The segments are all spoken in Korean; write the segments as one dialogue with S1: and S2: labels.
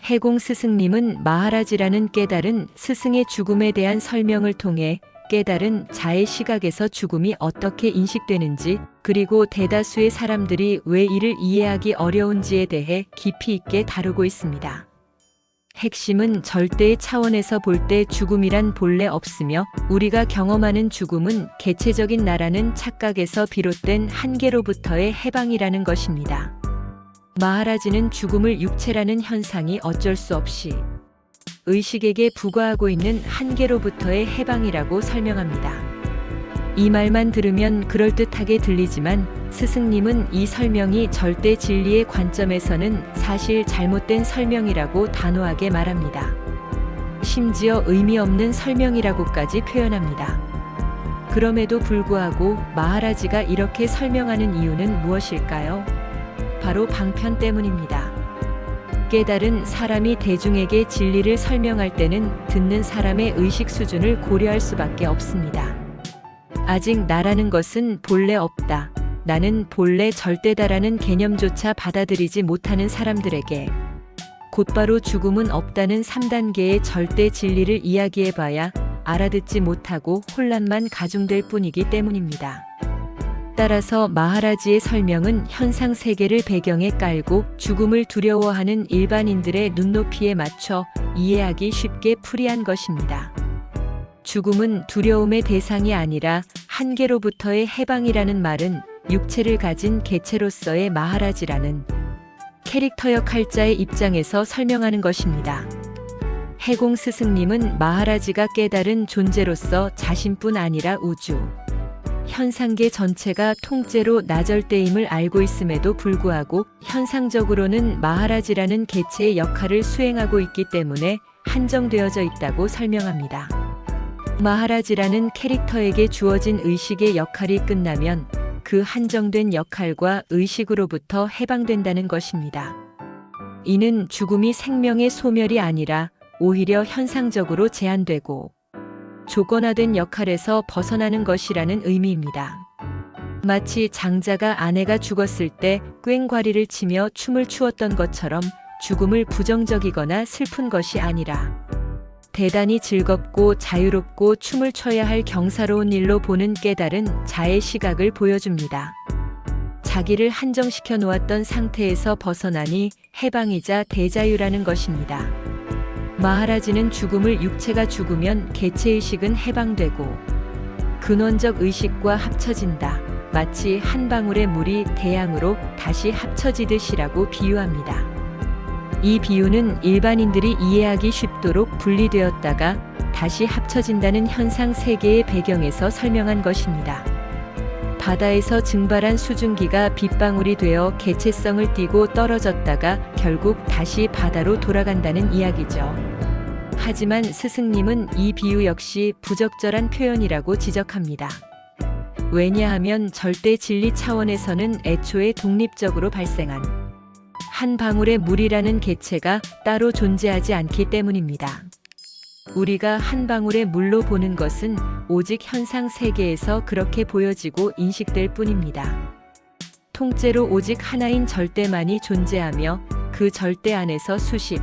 S1: 해공 스승님은 마하라지라는 깨달은 스승의 죽음에 대한 설명을 통해 깨달은 자의 시각에서 죽음이 어떻게 인식되는지, 그리고 대다수의 사람들이 왜 이를 이해하기 어려운지에 대해 깊이 있게 다루고 있습니다. 핵심은 절대의 차원에서 볼 때 죽음이란 본래 없으며 우리가 경험하는 죽음은 개체적인 나라는 착각에서 비롯된 한계로부터의 해방이라는 것입니다. 마하라지는 죽음을 육체라는 현상이 어쩔 수 없이 의식에게 부과하고 있는 한계로부터의 해방이라고 설명합니다. 이 말만 들으면 그럴듯하게 들리지만 스승님은 이 설명이 절대 진리의 관점에서는 사실 잘못된 설명이라고 단호하게 말합니다. 심지어 의미 없는 설명이라고까지 표현합니다. 그럼에도 불구하고 마하라지가 이렇게 설명하는 이유는 무엇일까요? 바로 방편 때문입니다. 깨달은 사람이 대중에게 진리를 설명할 때는 듣는 사람의 의식 수준을 고려할 수밖에 없습니다. 아직 나라는 것은 본래 없다, 나는 본래 절대다라는 개념조차 받아들이지 못하는 사람들에게 곧바로 죽음은 없다는 3단계의 절대 진리를 이야기해봐야 알아듣지 못하고 혼란만 가중될 뿐이기 때문입니다. 따라서 마하라지의 설명은 현상 세계를 배경에 깔고 죽음을 두려워하는 일반인들의 눈높이에 맞춰 이해하기 쉽게 풀이한 것입니다. 죽음은 두려움의 대상이 아니라 한계로부터의 해방이라는 말은 육체를 가진 개체로서의 마하라지라는 캐릭터 역할자의 입장에서 설명하는 것입니다. 해공 스승님은 마하라지가 깨달은 존재로서 자신뿐 아니라 우주, 현상계 전체가 통째로 나절대임을 알고 있음에도 불구하고 현상적으로는 마하라지라는 개체의 역할을 수행하고 있기 때문에 한정되어져 있다고 설명합니다. 마하라지라는 캐릭터에게 주어진 의식의 역할이 끝나면 그 한정된 역할과 의식으로부터 해방된다는 것입니다. 이는 죽음이 생명의 소멸이 아니라 오히려 현상적으로 제한되고 조건화된 역할에서 벗어나는 것이라는 의미입니다. 마치 장자가 아내가 죽었을 때 꽹과리를 치며 춤을 추었던 것처럼 죽음을 부정적이거나 슬픈 것이 아니라 대단히 즐겁고 자유롭고 춤을 춰야 할 경사로운 일로 보는 깨달은 자의 시각을 보여줍니다. 자기를 한정시켜 놓았던 상태에서 벗어나니 해방이자 대자유라는 것입니다. 마하라지는 죽음을 육체가 죽으면 개체의식은 해방되고 근원적 의식과 합쳐진다, 마치 한 방울의 물이 대양으로 다시 합쳐지듯이라고 비유합니다. 이 비유는 일반인들이 이해하기 쉽도록 분리되었다가 다시 합쳐진다는 현상 세계의 배경에서 설명한 것입니다. 바다에서 증발한 수증기가 빗방울이 되어 개체성을 띠고 떨어졌다가 결국 다시 바다로 돌아간다는 이야기죠. 하지만 스승님은 이 비유 역시 부적절한 표현이라고 지적합니다. 왜냐하면 절대 진리 차원에서는 애초에 독립적으로 발생한 한 방울의 물이라는 개체가 따로 존재하지 않기 때문입니다. 우리가 한 방울의 물로 보는 것은 오직 현상 세계에서 그렇게 보여지고 인식될 뿐입니다. 통째로 오직 하나인 절대만이 존재하며 그 절대 안에서 수십,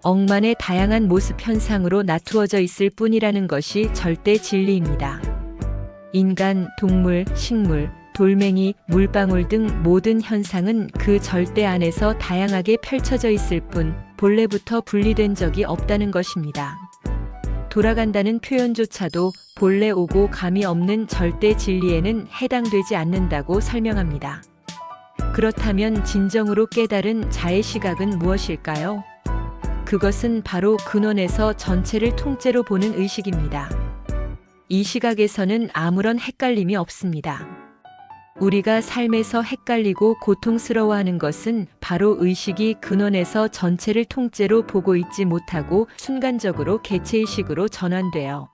S1: 억만의 다양한 모습 현상으로 나투어져 있을 뿐이라는 것이 절대 진리입니다. 인간, 동물, 식물, 돌멩이, 물방울 등 모든 현상은 그 절대 안에서 다양하게 펼쳐져 있을 뿐 본래부터 분리된 적이 없다는 것입니다. 돌아간다는 표현조차도 본래 오고 감이 없는 절대 진리에는 해당되지 않는다고 설명합니다. 그렇다면 진정으로 깨달은 자의 시각은 무엇일까요? 그것은 바로 근원에서 전체를 통째로 보는 의식입니다. 이 시각에서는 아무런 헷갈림이 없습니다. 우리가 삶에서 헷갈리고 고통스러워하는 것은 바로 의식이 근원에서 전체를 통째로 보고 있지 못하고 순간적으로 개체의식으로 전환되어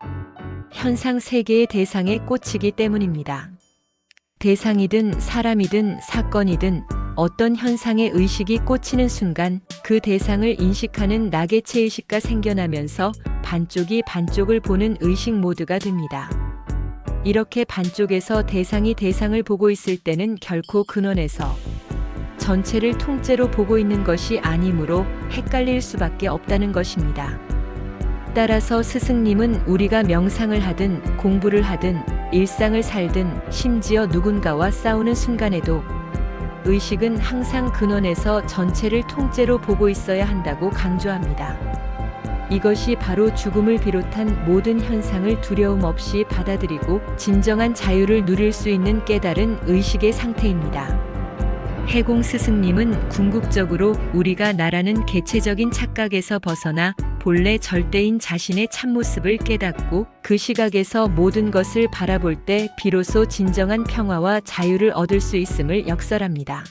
S1: 현상 세계의 대상에 꽂히기 때문입니다. 대상이든 사람이든 사건이든 어떤 현상에 의식이 꽂히는 순간 그 대상을 인식하는 나개체의식가 생겨나면서 반쪽이 반쪽을 보는 의식 모드가 됩니다. 이렇게 반쪽에서 대상이 대상을 보고 있을 때는 결코 근원에서 전체를 통째로 보고 있는 것이 아니므로 헷갈릴 수밖에 없다는 것입니다. 따라서 스승님은 우리가 명상을 하든 공부를 하든 일상을 살든 심지어 누군가와 싸우는 순간에도 의식은 항상 근원에서 전체를 통째로 보고 있어야 한다고 강조합니다. 이것이 바로 죽음을 비롯한 모든 현상을 두려움 없이 받아들이고 진정한 자유를 누릴 수 있는 깨달은 의식의 상태입니다. 해공 스승님은 궁극적으로 우리가 나라는 개체적인 착각에서 벗어나 본래 절대인 자신의 참모습을 깨닫고 그 시각에서 모든 것을 바라볼 때 비로소 진정한 평화와 자유를 얻을 수 있음을 역설합니다.